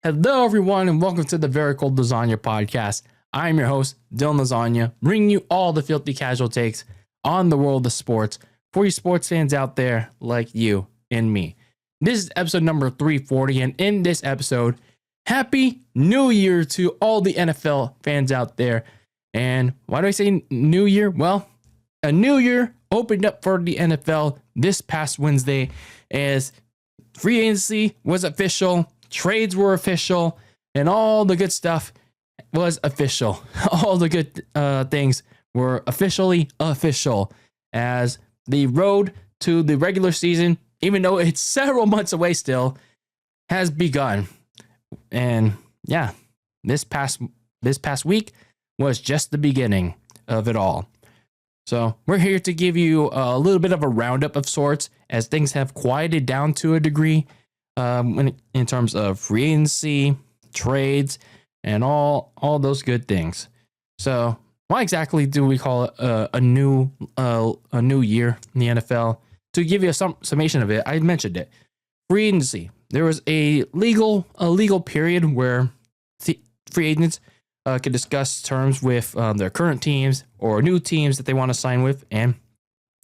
Hello, everyone, and welcome to the Very Cold Lasagna Podcast. I'm your host, Dylan Lasagna, bringing you all the filthy casual takes on the world of sports for you sports fans out there like you and me. This is episode number 340, and in this episode, Happy New Year to all the NFL fans out there. And why do I say New Year? Well, a new year opened up for the NFL this past Wednesday as free agency was official. Trades were official, and all the good stuff was official. All the good things were officially official as the road to the regular season, even though it's several months away still, has begun. And yeah, this past week was just the beginning of it all. So we're here to give you a little bit of a roundup of sorts as things have quieted down to a degree. In terms of free agency, trades, and all those good things. So why exactly do we call it a new year in the NFL? To give you a summation of it, I mentioned it. Free agency. There was a legal period where free agents could discuss terms with their current teams or new teams that they want to sign with, and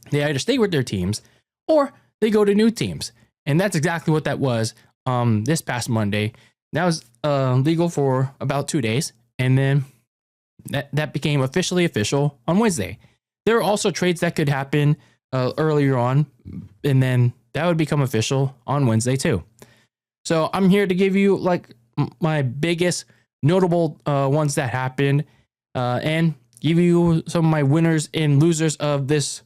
they either stay with their teams or they go to new teams. And that's exactly what that was this past Monday. That was legal for about 2 days. And then that became officially official on Wednesday. There were also trades that could happen earlier on. And then that would become official on Wednesday too. So I'm here to give you like my biggest notable ones that happened and give you some of my winners and losers of this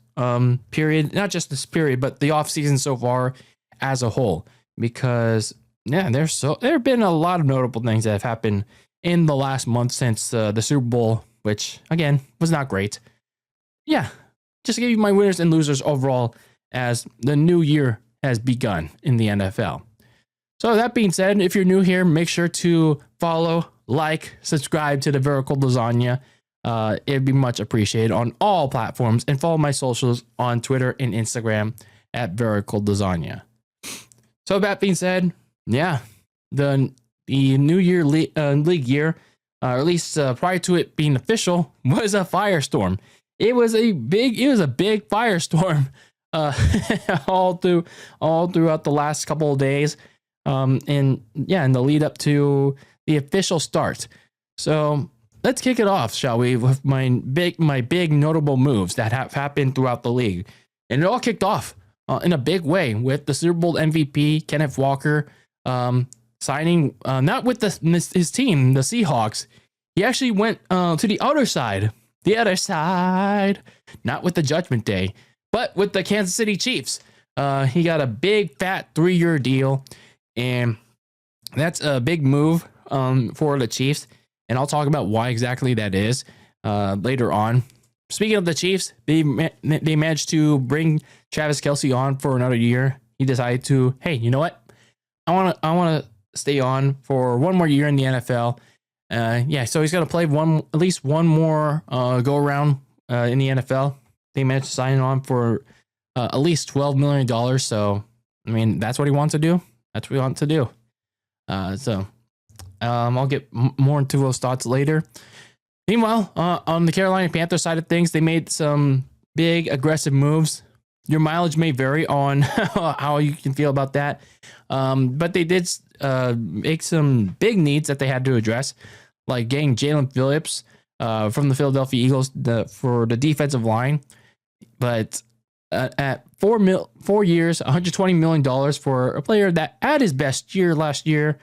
period. Not just this period, but the offseason so far as a whole, because yeah, there have been a lot of notable things that have happened in the last month since the Super Bowl, which again was not great. Yeah, just to give you my winners and losers overall as the new year has begun in the NFL. So that being said, if you're new here, make sure to follow, like, subscribe to the Very Cold Lasagna. It'd be much appreciated on all platforms, and follow my socials on Twitter and Instagram at Very Cold Lasagna. So that being said, yeah, the New Year league year, or at least prior to it being official, was a firestorm. It was a big firestorm all throughout the last couple of days, and yeah, in the lead up to the official start. So let's kick it off, shall we, with my big notable moves that have happened throughout the league, and it all kicked off in a big way with the Super Bowl MVP, Kenneth Walker, signing not with his team, the Seahawks. He actually went to the other side, not with the Judgment Day, but with the Kansas City Chiefs. He got a big, fat 3-year deal, and that's a big move for the Chiefs, and I'll talk about why exactly that is later on. Speaking of the Chiefs, they managed to bring Travis Kelce on for another year. He decided to, hey, you know what? I want to stay on for one more year in the NFL. Yeah, so he's going to play at least one more go around in the NFL. They managed to sign him on for at least $12 million. So, I mean, that's what he wants to do. That's what he wants to do. I'll get more into those thoughts later. Meanwhile, on the Carolina Panthers side of things, they made some big aggressive moves. Your mileage may vary on how you can feel about that. But they did make some big needs that they had to address, like getting Jalen Phillips from the Philadelphia Eagles for the defensive line. But at 4 years, $120 million for a player that had his best year last year,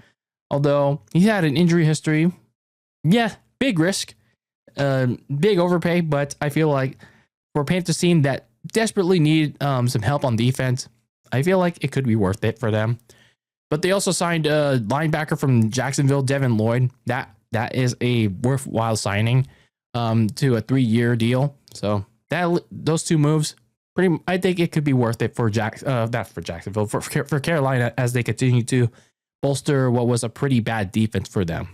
although he had an injury history. Yeah, big risk. Big overpay, but I feel like for a Panthers team that desperately needed some help on defense, I feel like it could be worth it for them. But they also signed a linebacker from Jacksonville, Devin Lloyd. That is a worthwhile signing to a 3-year deal. So those two moves, I think it could be worth it for not for Jacksonville, for Carolina, as they continue to bolster what was a pretty bad defense for them.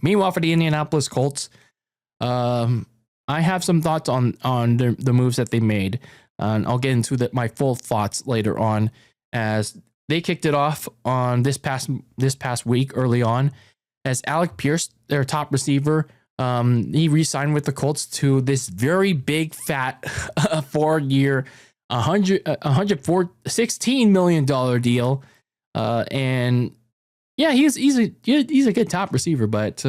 Meanwhile, for the Indianapolis Colts, I have some thoughts on the moves that they made, and I'll get into my full thoughts later on, as they kicked it off on this past week early on as Alec Pierce, their top receiver, he re-signed with the Colts to this very big fat 4-year, $16 million deal. And yeah, he's a good top receiver, but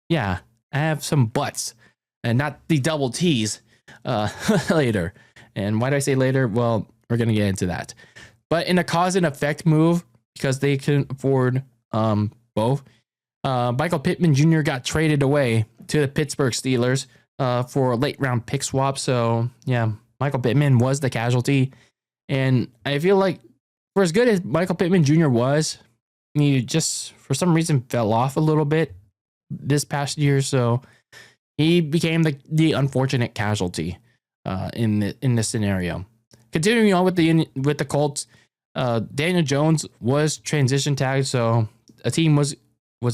yeah, I have some buts and not the double T's later. And why do I say later? Well, we're going to get into that. But in a cause and effect move, because they couldn't afford both, Michael Pittman Jr. got traded away to the Pittsburgh Steelers for a late round pick swap. So yeah, Michael Pittman was the casualty. And I feel like for as good as Michael Pittman Jr. was, he just for some reason fell off a little bit this past year. So he became the unfortunate casualty in this scenario. Continuing on with the Colts, Daniel Jones was transition tagged, so a team was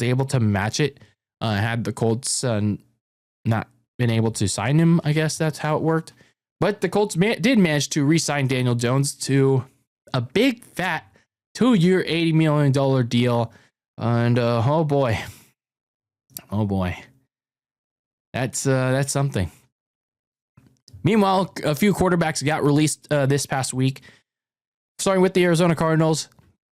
able to match it. Had the Colts not been able to sign him, I guess that's how it worked. But the Colts did manage to re-sign Daniel Jones to a big fat 2-year, $80 million deal. And oh boy, that's something. Meanwhile, a few quarterbacks got released this past week. Starting with the Arizona Cardinals,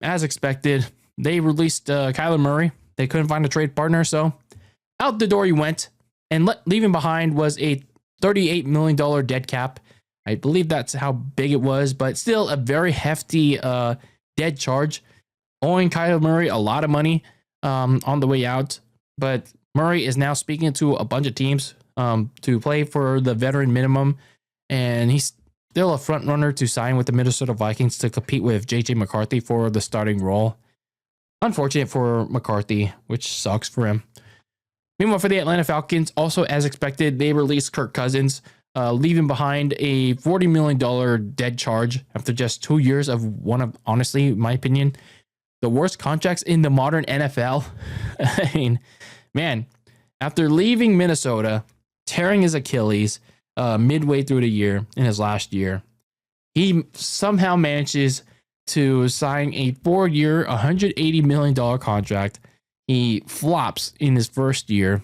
as expected, they released Kyler Murray. They couldn't find a trade partner, so out the door he went. And leaving behind was a $38 million dead cap. I believe that's how big it was, but still a very hefty dead charge, owing Kyler Murray a lot of money on the way out. But Murray is now speaking to a bunch of teams to play for the veteran minimum, and he's still a front runner to sign with the Minnesota Vikings to compete with JJ McCarthy for the starting role. Unfortunate for McCarthy, which sucks for him. Meanwhile, for the Atlanta Falcons, also as expected, they released Kirk Cousins, leaving behind a $40 million dead charge after just 2 years of one of, honestly, in my opinion, the worst contracts in the modern NFL. I mean, man, after leaving Minnesota, tearing his Achilles midway through the year in his last year, he somehow manages to sign a 4-year, $180 million contract. He flops in his first year,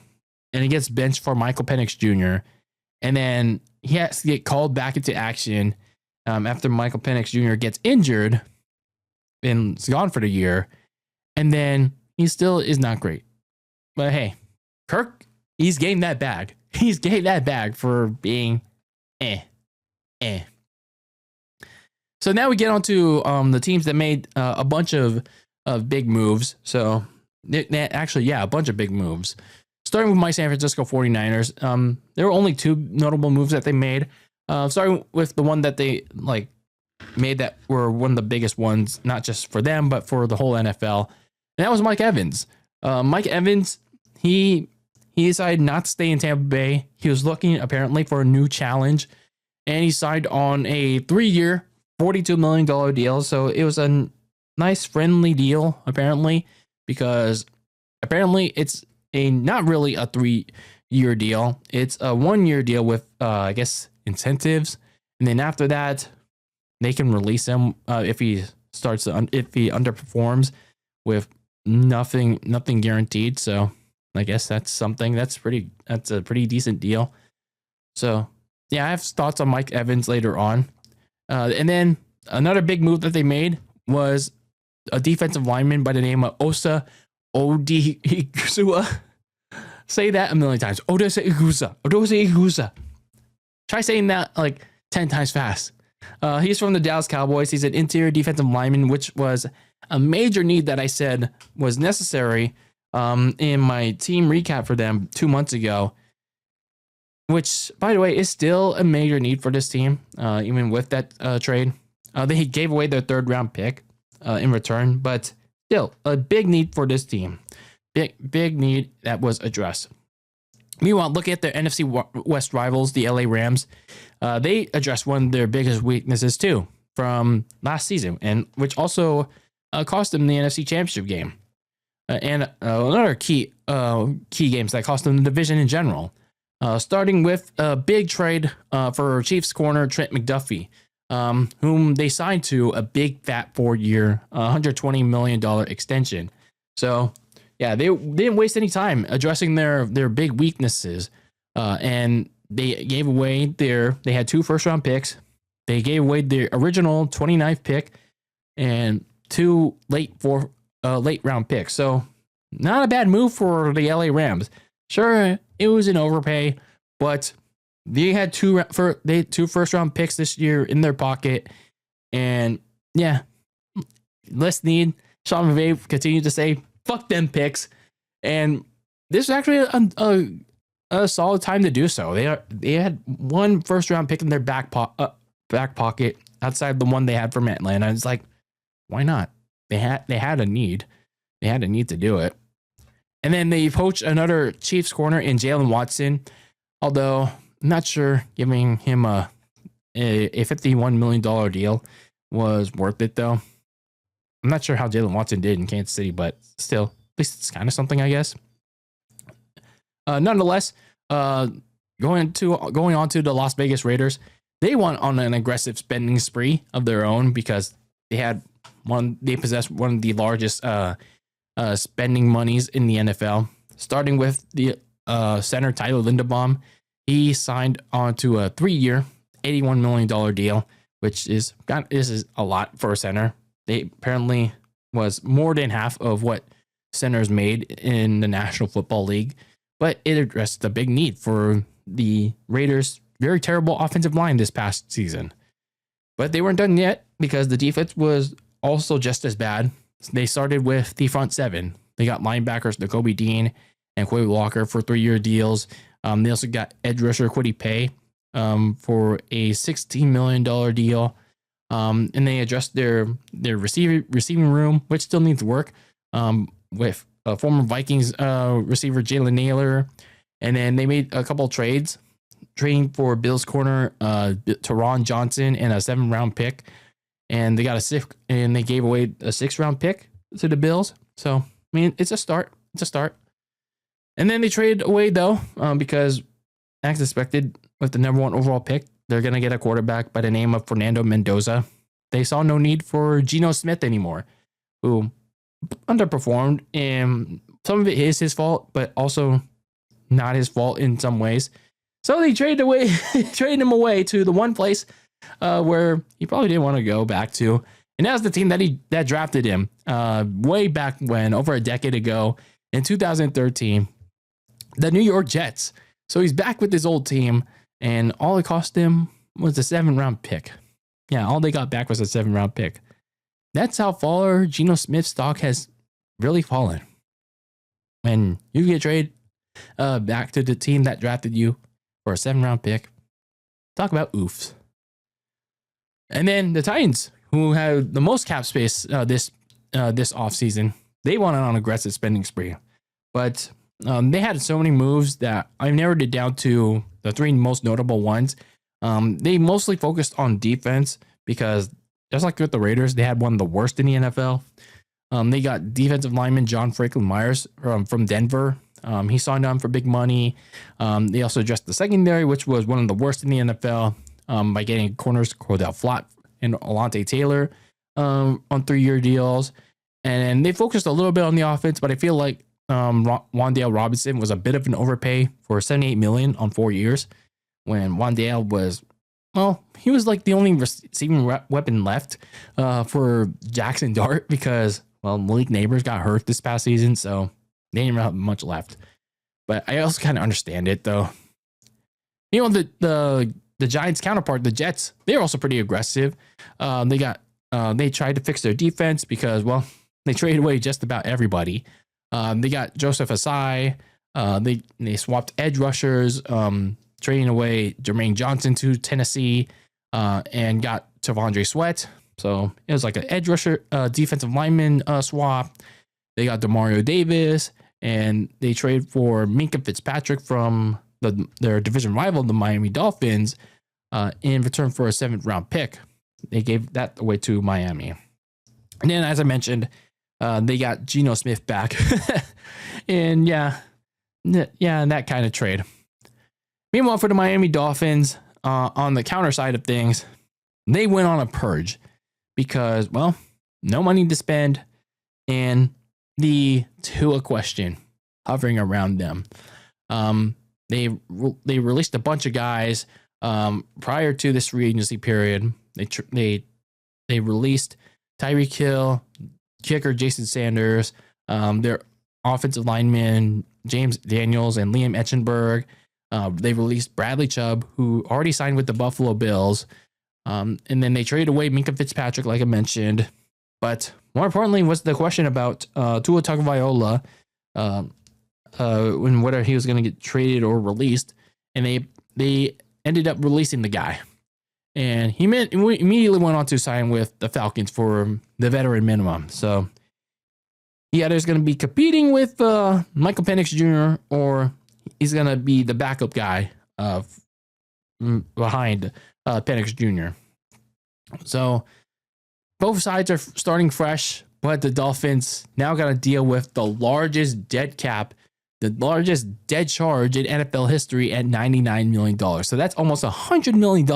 and he gets benched for Michael Penix Jr. And then he has to get called back into action after Michael Penix Jr. gets injured and is gone for the year. And then he still is not great. But hey, Kirk, he's getting that bag. He's getting that bag for being So now we get on to the teams that made a bunch of big moves. So actually, yeah, a bunch of big moves. Starting with my San Francisco 49ers, there were only two notable moves that they made. Starting with the one that they made that were one of the biggest ones, not just for them, but for the whole NFL. And that was Mike Evans. Mike Evans, he decided not to stay in Tampa Bay. He was looking apparently for a new challenge, and he signed on a 3-year, $42 million deal. So it was a nice, friendly deal, apparently, because apparently it's not really a 3-year deal. It's a 1-year deal with, I guess, incentives. And then after that, they can release him if he underperforms with nothing guaranteed. So I guess that's something that's a pretty decent deal. So yeah, I have thoughts on Mike Evans later on. And then another big move that they made was a defensive lineman by the name of Osa Odighizuwa. Say that a million times. Odosa Igusa. Try saying that 10 times fast. He's from the Dallas Cowboys. He's an interior defensive lineman, which was a major need that I said was necessary in my team recap for them 2 months ago, which, by the way, is still a major need for this team, even with that trade. They gave away their 3rd-round pick in return, but still a big need for this team. Big need that was addressed. Meanwhile, look at their NFC West rivals, the LA Rams. They addressed one of their biggest weaknesses too from last season, and which also cost them the NFC Championship game, and another key games that cost them the division in general. Starting with a big trade for Chiefs corner Trent McDuffie. whom they signed to a big fat 4-year, $120 million extension. So yeah, they didn't waste any time addressing their big weaknesses. And they gave away they had 2 first-round picks. They gave away their original 29th pick and 2 late round picks. So not a bad move for the LA Rams. Sure, it was an overpay, but they had 2 first-round picks this year in their pocket. And yeah, less need. Sean McVay continued to say, fuck them picks. And this is actually a solid time to do so. They had 1 first-round pick in their back pocket outside the one they had from Atlanta. It's like, why not? They had a need. They had a need to do it. And then they poached another Chiefs corner in Jalen Watson. Although I'm not sure giving him a $51 million deal was worth it, though. I'm not sure how Jalen Watson did in Kansas City, but still, at least it's kind of something, I guess. Nonetheless, going on to the Las Vegas Raiders, they went on an aggressive spending spree of their own because they possessed one of the largest spending monies in the NFL. Starting with the center Tyler Linderbaum, he signed onto a 3-year, $81 million deal, which is a lot for a center. They apparently was more than half of what centers made in the National Football League, but it addressed the big need for the Raiders' very terrible offensive line this past season. But they weren't done yet because the defense was also just as bad. They started with the front 7. They got linebackers Nakobe Dean and Quay Walker for 3-year deals. They also got edge rusher Kwity Paye for a $16 million deal. And they addressed their receiving room, which still needs work, with former Vikings receiver Jalen Naylor. And then they made a couple trades, trading for Bills corner Teron Johnson and a 7th-round pick. And they gave away a 6th-round pick to the Bills. So, I mean, it's a start. And then they traded away, though, because, as expected, with the number 1 overall pick, they're going to get a quarterback by the name of Fernando Mendoza. They saw no need for Geno Smith anymore, who underperformed. And some of it is his fault, but also not his fault in some ways. So they traded him away to the one place where he probably didn't want to go back to. And that was the team that drafted him way back when, over a decade ago, in 2013, the New York Jets. So he's back with his old team. And all it cost them was a 7th-round pick. Yeah, all they got back was a 7th-round pick. That's how far Geno Smith's stock has really fallen. When you get traded back to the team that drafted you for a 7th-round pick, talk about oofs. And then the Titans, who had the most cap space this offseason, they went on an aggressive spending spree. But they had so many moves that I narrowed it down to the 3 most notable ones. They mostly focused on defense because, just like with the Raiders, they had one of the worst in the NFL. They got defensive lineman John Franklin Myers from Denver. He signed on for big money. They also addressed the secondary, which was one of the worst in the NFL, by getting corners Cordell Flott and Alontae Taylor on 3-year deals. And they focused a little bit on the offense, but I feel like Wan'Dale Robinson was a bit of an overpay for $78 million on 4 years, when Wan'Dale was, he was like the only receiving weapon left for Jackson Dart because, Malik Neighbors got hurt this past season, so they didn't have much left. But I also kind of understand it, though. The Giants' counterpart, the Jets, they're also pretty aggressive. They tried to fix their defense because, they traded away just about everybody. They got Joseph Asai. They swapped edge rushers, trading away Jermaine Johnson to Tennessee, and got Tavondre Sweat. So it was like an edge rusher, defensive lineman swap. They got Demario Davis, and they traded for Minkah Fitzpatrick from their division rival, the Miami Dolphins, in return for a 7th-round pick. They gave that away to Miami. And then, as I mentioned, they got Geno Smith back. And that kind of trade. Meanwhile, for the Miami Dolphins, on the counter side of things, they went on a purge because, well, no money to spend and the Tua question hovering around them. They released a bunch of guys prior to this free agency period. They released Tyreek Hill, kicker Jason Sanders, their offensive lineman James Daniels and Liam Etchenberg. They released Bradley Chubb, who already signed with the Buffalo Bills. And then they traded away Minkah Fitzpatrick, like I mentioned. But more importantly was the question about Tua Tagovailoa, when whether he was going to get traded or released. And they ended up releasing the guy. And he immediately went on to sign with the Falcons for the veteran minimum. So he either is going to be competing with Michael Penix Jr. or he's going to be the backup guy behind Penix Jr. So both sides are starting fresh, but the Dolphins now got to deal with the largest dead cap, the largest dead charge in NFL history at $99 million. So that's almost $100 million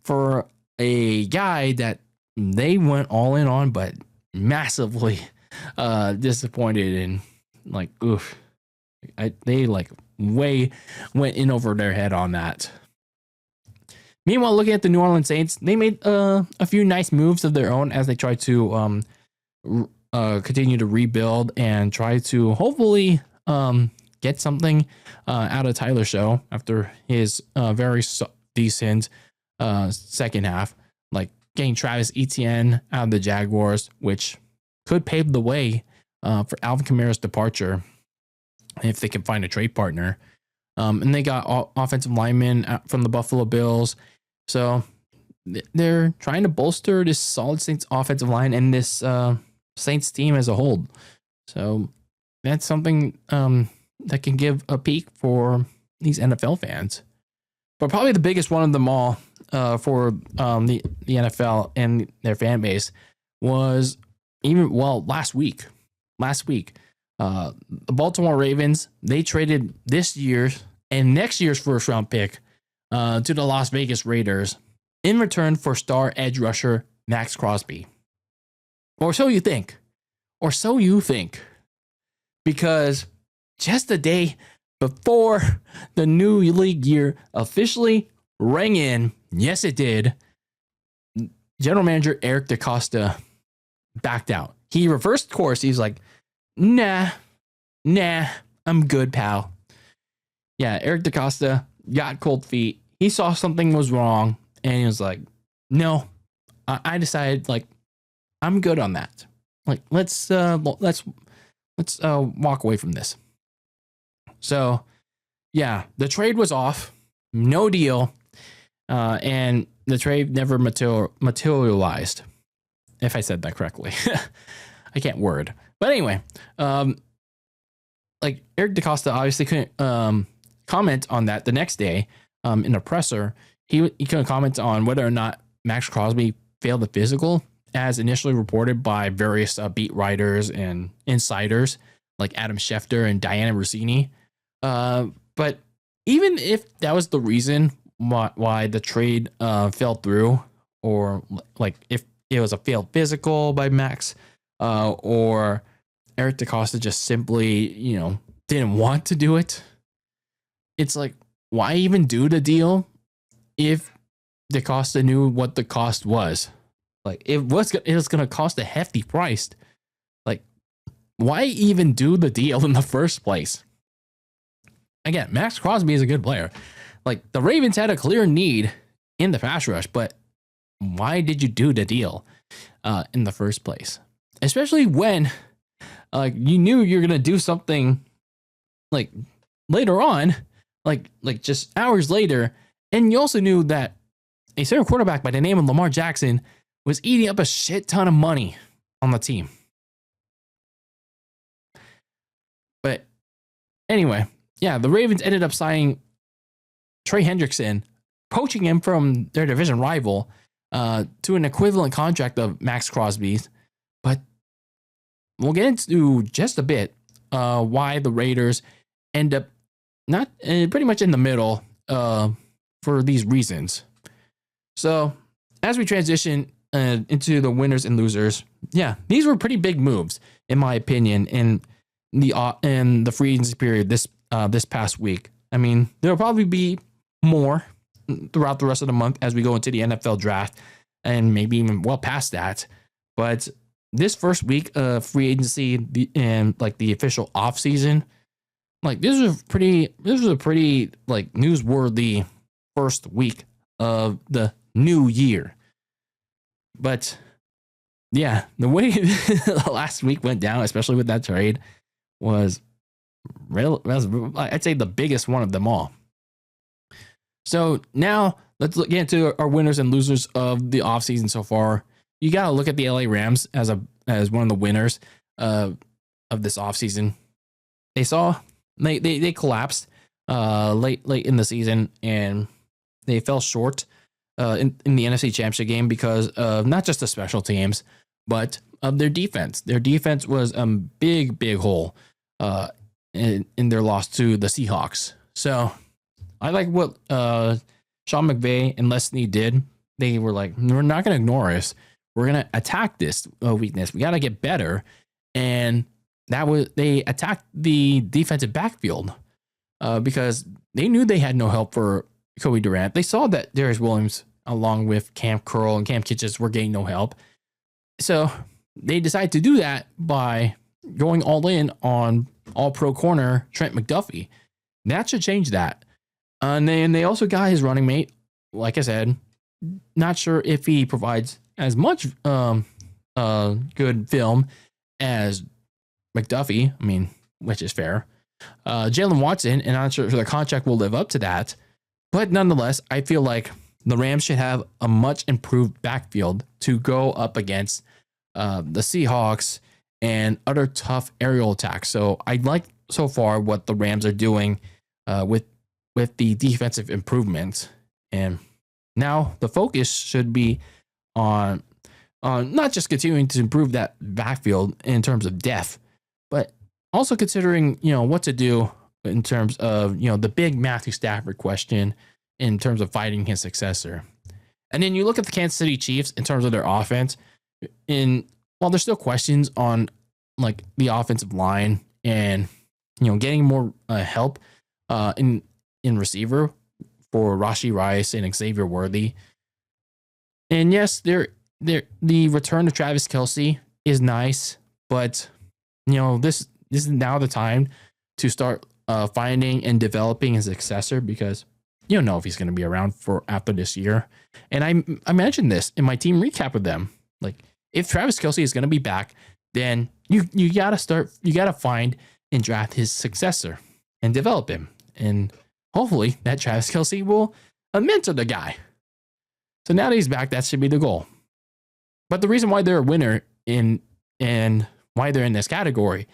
for a guy that they went all in on, but massively disappointed and like, oof. They like way went in over their head on that. Meanwhile, looking at the New Orleans Saints, they made a few nice moves of their own as they try to continue to rebuild and try to hopefully get something out of Tyler Show after his very decent second half, like getting Travis Etienne out of the Jaguars, which could pave the way for Alvin Kamara's departure if they can find a trade partner. And they got offensive linemen from the Buffalo Bills. So they're trying to bolster this solid Saints offensive line and this Saints team as a whole. So that's something that can give a peek for these NFL fans. But probably the biggest one of them all for the NFL and their fan base was last week. The Baltimore Ravens, they traded this year's and next year's first round pick to the Las Vegas Raiders in return for star edge rusher Max Crosby. Or so you think. Because just a day before the new league year officially rang in, yes it did, General Manager Eric DeCosta backed out. He reversed course. He's like, nah, I'm good, pal. Yeah, Eric DeCosta got cold feet. He saw something was wrong, and he was like, no, I decided, like, I'm good on that. Like, let's walk away from this. So, yeah, the trade was off, no deal, and the trade never materialized, if I said that correctly. I can't word. But anyway, like Eric DeCosta obviously couldn't comment on that the next day in a presser. He couldn't comment on whether or not Max Crosby failed the physical, as initially reported by various beat writers and insiders like Adam Schefter and Diana Rossini. But even if that was the reason why the trade fell through, or like if it was a failed physical by Max, or Eric DeCosta just simply, didn't want to do it. It's like, why even do the deal if DeCosta knew what the cost was? Like, it was going to cost a hefty price. Like, why even do the deal in the first place? Again, Max Crosby is a good player. Like, the Ravens had a clear need in the pass rush, but why did you do the deal in the first place? Especially when you knew you're going to do something like later on, like just hours later. And you also knew that a certain quarterback by the name of Lamar Jackson was eating up a shit ton of money on the team. But anyway, yeah, the Ravens ended up signing Trey Hendrickson, poaching him from their division rival to an equivalent contract of Max Crosby's. But we'll get into just a bit why the Raiders end up not pretty much in the middle for these reasons. So as we transition into the winners and losers, yeah, these were pretty big moves in my opinion in the free agency period this past week. I mean, there'll probably be more throughout the rest of the month as we go into the NFL draft and maybe even well past that. But this first week of free agency and like the official offseason, like this was a pretty like newsworthy first week of the new year. But yeah, the way last week went down, especially with that trade, was I'd say the biggest one of them all. So now let's get into our winners and losers of the offseason so far. You got to look at the LA Rams as one of the winners of this offseason. They collapsed late in the season, and they fell short in the NFC Championship game because of not just the special teams, but of their defense. Their defense was a big hole in their loss to the Seahawks. So I like what Sean McVay and Les Snead did. They were like, we're not going to ignore us. We're going to attack this weakness. We got to get better. And they attacked the defensive backfield because they knew they had no help for Kobe Durant. They saw that Darius Williams, along with Cam Curl and Cam Kitchens, were getting no help. So they decided to do that by going all in on all-pro corner Trent McDuffie. That should change that. And then they also got his running mate. Like I said, not sure if he provides as much good film as McDuffie. I mean, which is fair. Jalen Watson, and I'm not sure if the contract will live up to that. But nonetheless, I feel like the Rams should have a much improved backfield to go up against the Seahawks and other tough aerial attacks. So I like so far what the Rams are doing with the defensive improvements. And now the focus should be on not just continuing to improve that backfield in terms of depth, but also considering, what to do in terms of, the big Matthew Stafford question in terms of finding his successor. And then you look at the Kansas City Chiefs in terms of their offense. While there's still questions on like the offensive line and, getting more help in receiver for Rashee Rice and Xavier Worthy. And yes, the return of Travis Kelce is nice, but this is now the time to start finding and developing his successor, because you don't know if he's going to be around for after this year. And I mentioned this in my team recap with them. Like, if Travis Kelce is going to be back, then you got to find and draft his successor and develop him. And hopefully that Travis Kelce will mentor the guy. So now that he's back, that should be the goal. But the reason why they're a winner and why they're in this category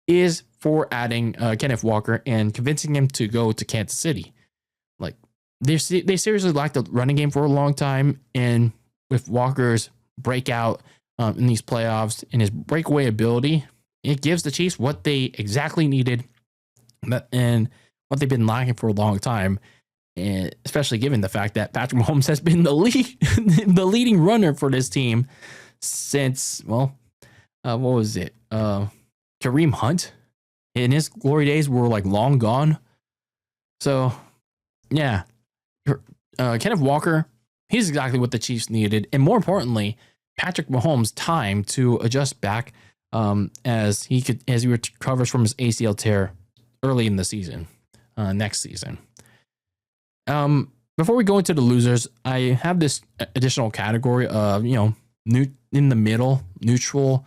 is for adding Kenneth Walker and convincing him to go to Kansas City. Like, they seriously lacked a running game for a long time, and with Walker's breakout in these playoffs and his breakaway ability, it gives the Chiefs what they exactly needed and what they've been lacking for a long time. And especially given the fact that Patrick Mahomes has been the leading runner for this team since, what was it? Kareem Hunt in his glory days were like long gone. So yeah, Kenneth Walker, he's exactly what the Chiefs needed. And more importantly, Patrick Mahomes time to adjust back as he recovers from his ACL tear early in the season, next season. Before we go into the losers, I have this additional category of, in the middle, neutral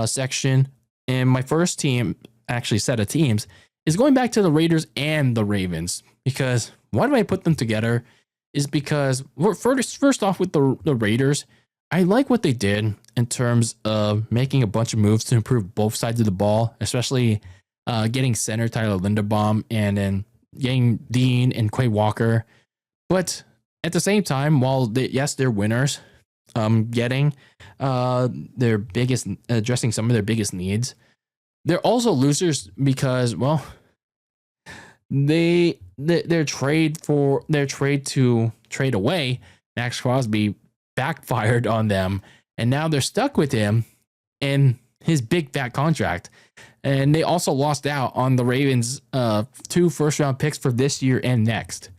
section. And my first team, actually set of teams, is going back to the Raiders and the Ravens. Because why do I put them together is because first off with the Raiders, I like what they did in terms of making a bunch of moves to improve both sides of the ball, especially getting center Tyler Linderbaum and then getting Dean and Quay Walker. But at the same time, while they're winners, addressing some of their biggest needs, they're also losers because, their trade to trade away Max Crosby backfired on them, and now they're stuck with him and his big fat contract. And they also lost out on the Ravens' 2 first-round picks for this year and next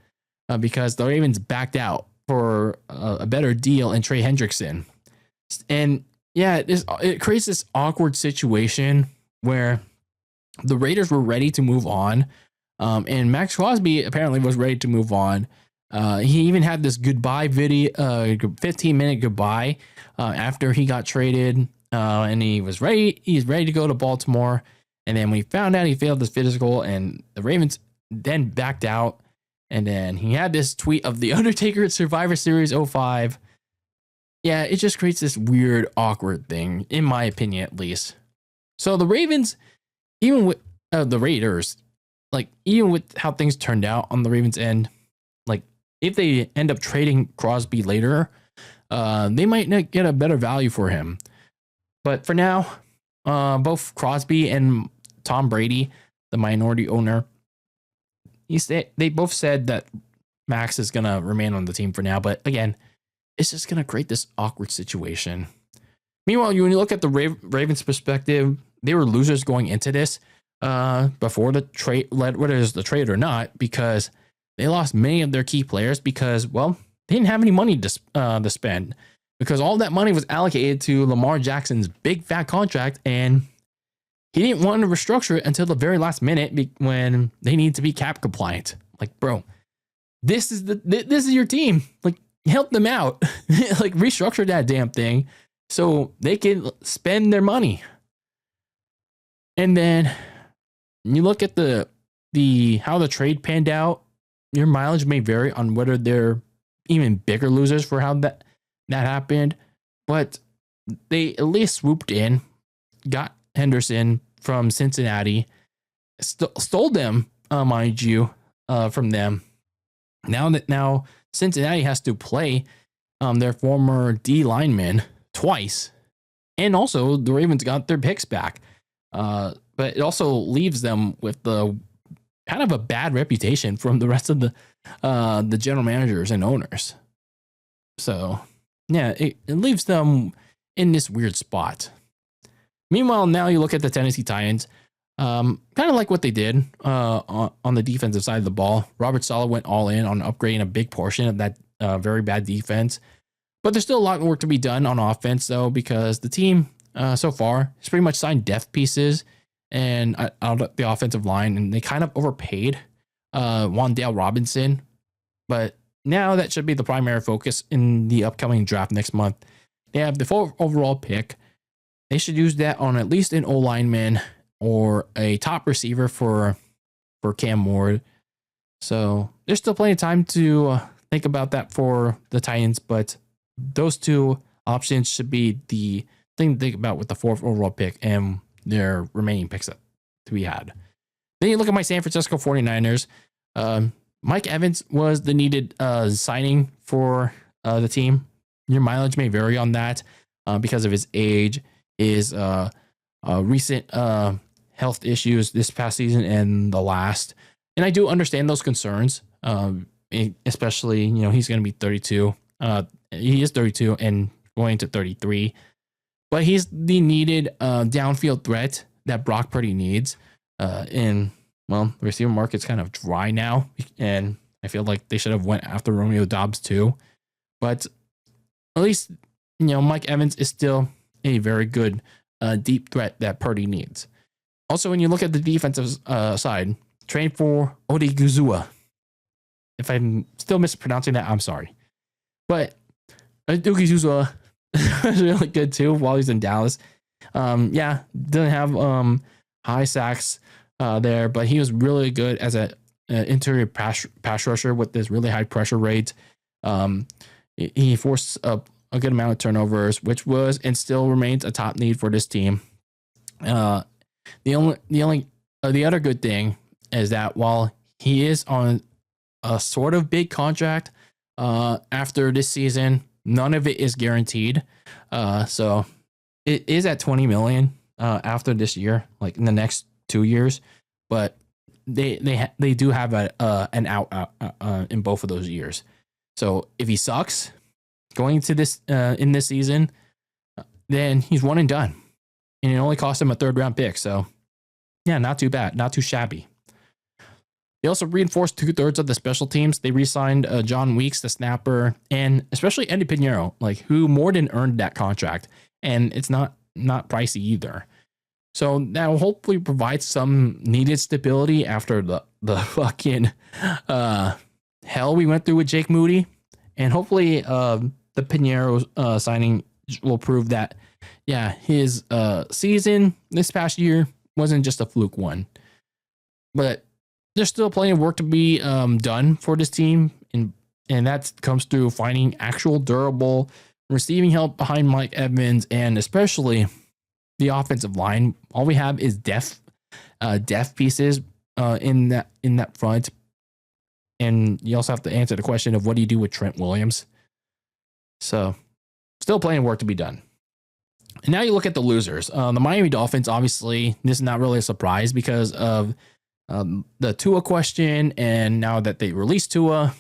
because the Ravens backed out for a better deal in Trey Hendrickson. And yeah, it creates this awkward situation where the Raiders were ready to move on. And Max Crosby apparently was ready to move on. He even had this goodbye video, 15-minute goodbye after he got traded. And he's ready to go to Baltimore. And then when he found out he failed his physical, and the Ravens then backed out. And then he had this tweet of The Undertaker at Survivor Series 05. Yeah, it just creates this weird, awkward thing, in my opinion, at least. So the Ravens, even with the Raiders, like, even with how things turned out on the Ravens' end, like, if they end up trading Crosby later, they might not get a better value for him. But for now, both Crosby and Tom Brady, the minority owner, they both said that Max is going to remain on the team for now. But again, it's just going to create this awkward situation. Meanwhile, when you look at the Ravens' perspective, they were losers going into this before the trade, whether it was the trade or not, because they lost many of their key players because, well, they didn't have any money to spend because all that money was allocated to Lamar Jackson's big fat contract, and he didn't want to restructure it until the very last minute when they need to be cap compliant. Like, bro, this is your team. Like, help them out. Like, restructure that damn thing so they can spend their money. And then you look at the how the trade panned out. Your mileage may vary on whether they're even bigger losers for how that happened, but they at least swooped in, got Henderson from Cincinnati, stole them, mind you, from them. Now Cincinnati has to play their former D lineman twice, and also the Ravens got their picks back. But it also leaves them with the kind of a bad reputation from the rest of the general managers and owners. So yeah, it leaves them in this weird spot. Meanwhile, now you look at the Tennessee Titans, kind of like what they did on the defensive side of the ball. Robert Saleh went all in on upgrading a big portion of that very bad defense. But there's still a lot of work to be done on offense, though, because the team so far has pretty much signed depth pieces and out of the offensive line, and they kind of overpaid Wan'Dale Robinson. But now that should be the primary focus in the upcoming draft next month. They have the 4th overall pick. They should use that on at least an O-lineman or a top receiver for Cam Ward. So there's still plenty of time to think about that for the Titans, but those two options should be the thing to think about with the 4th overall pick and their remaining picks to be had. Then you look at my San Francisco 49ers. Mike Evans was the needed signing for the team. Your mileage may vary on that because of his age, his recent health issues this past season and the last. And I do understand those concerns, especially, he's going to be 32. He is 32 and going to 33. But he's the needed downfield threat that Brock Purdy needs. And, well, the receiver market's kind of dry now. And I feel like they should have went after Romeo Doubs too. But at least, Mike Evans is still a very good deep threat that Purdy needs. Also, when you look at the defensive side, trade for Odiguzua. If I'm still mispronouncing that, I'm sorry. But Odiguzua was really good too while he's in Dallas. Didn't have high sacks there, but he was really good as an interior pass rusher with this really high pressure rate. He forced a good amount of turnovers, which was and still remains a top need for this team. The other good thing is that while he is on a sort of big contract after this season, none of it is guaranteed. So it is at $20 million after this year, like in the next 2 years. But they do have an out in both of those years. So if he sucks, going into this in this season, then he's one and done. And it only cost him a 3rd round pick. So, yeah, not too bad. Not too shabby. They also reinforced 2/3 of the special teams. They re-signed John Weeks, the snapper, and especially Andy Pinheiro, like who more than earned that contract. And it's not pricey either. So that will hopefully provide some needed stability after the fucking hell we went through with Jake Moody. And hopefully the Pinheiro signing will prove that, yeah, his season this past year wasn't just a fluke one. But there's still plenty of work to be done for this team. And that comes through finding actual durable receiving help behind Mike Evans, and especially the offensive line. All we have is depth pieces in that front. And you also have to answer the question of what do you do with Trent Williams? So still plenty of work to be done. And now you look at the losers. The Miami Dolphins, obviously, this is not really a surprise because of the Tua question. And now that they released Tua,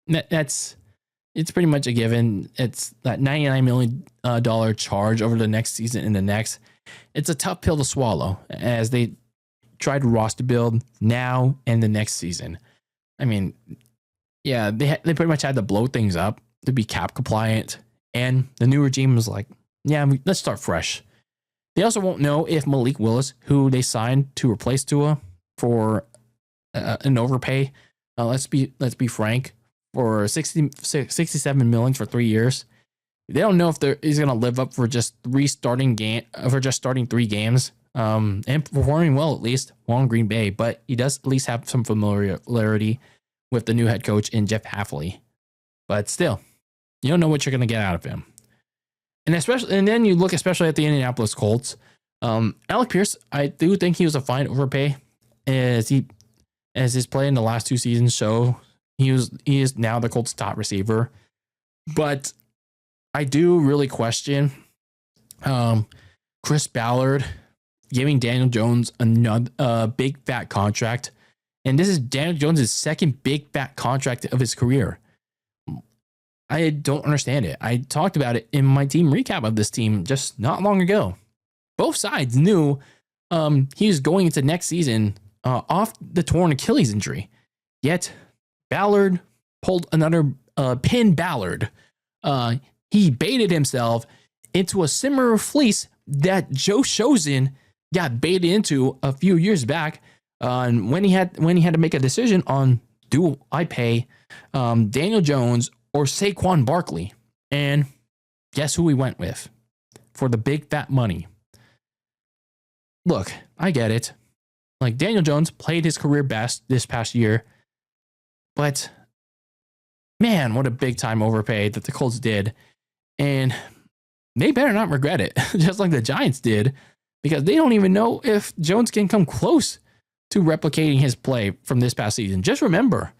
it's pretty much a given. It's that $99 million charge over the next season and the next. It's a tough pill to swallow as they try to roster build now and the next season. I mean, yeah, they pretty much had to blow things up to be cap compliant. And the new regime was like, yeah, let's start fresh. They also won't know if Malik Willis, who they signed to replace Tua for an overpay, let's be frank, for $67 million for 3 years. They don't know if he's going to live up for just starting 3 games, and performing well at least while in Green Bay. But he does at least have some familiarity with the new head coach in Jeff Hafley. But still, you don't know what you're going to get out of him. And then you look especially at the Indianapolis Colts. Alec Pierce, I do think he was a fine overpay as his play in the last 2 seasons show. He is now the Colts' top receiver. But I do really question Chris Ballard giving Daniel Jones another big fat contract. And this is Daniel Jones' second big fat contract of his career. I don't understand it. I talked about it in my team recap of this team just not long ago. Both sides knew he was going into next season off the torn Achilles injury. Yet Ballard pulled another pin Ballard. He baited himself into a similar fleece that Joe Chosen got baited into a few years back. And when he had to make a decision on do I pay Daniel Jones or Saquon Barkley, and guess who he went with for the big fat money? Look, I get it. Like, Daniel Jones played his career best this past year, but man, what a big time overpay that the Colts did. And they better not regret it, just like the Giants did, because they don't even know if Jones can come close to replicating his play from this past season. Just remember,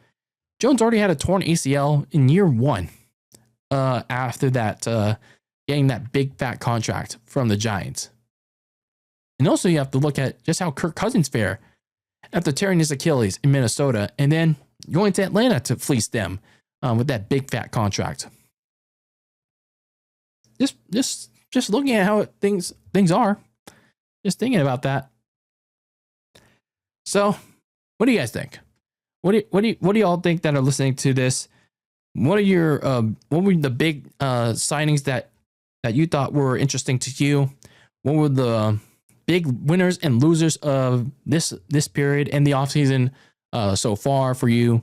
Jones already had a torn ACL in year 1 after that, getting that big fat contract from the Giants. And also you have to look at just how Kirk Cousins fared after tearing his Achilles in Minnesota and then going to Atlanta to fleece them with that big fat contract. Just looking at how things are, just thinking about that. So, what do you guys think? What do you all think that are listening to this? What were the big signings that you thought were interesting to you? What were the big winners and losers of this period and the offseason so far for you?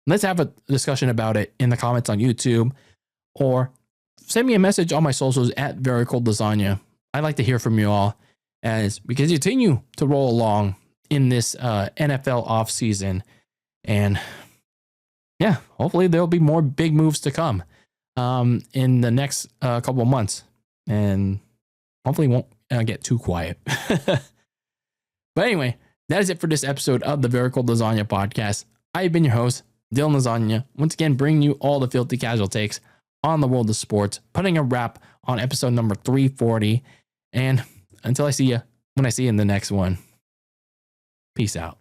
Let's have a discussion about it in the comments on YouTube, or send me a message on my socials at Very Cold Lasagna. I'd like to hear from you all as we continue to roll along in this NFL offseason. And yeah, hopefully there'll be more big moves to come in the next couple of months. And hopefully won't get too quiet. But anyway, that is it for this episode of the Very Cold Lasagna Podcast. I've been your host, Dylan Lasagna, once again bringing you all the filthy casual takes on the world of sports, putting a wrap on episode number 340. And until when I see you in the next one, peace out.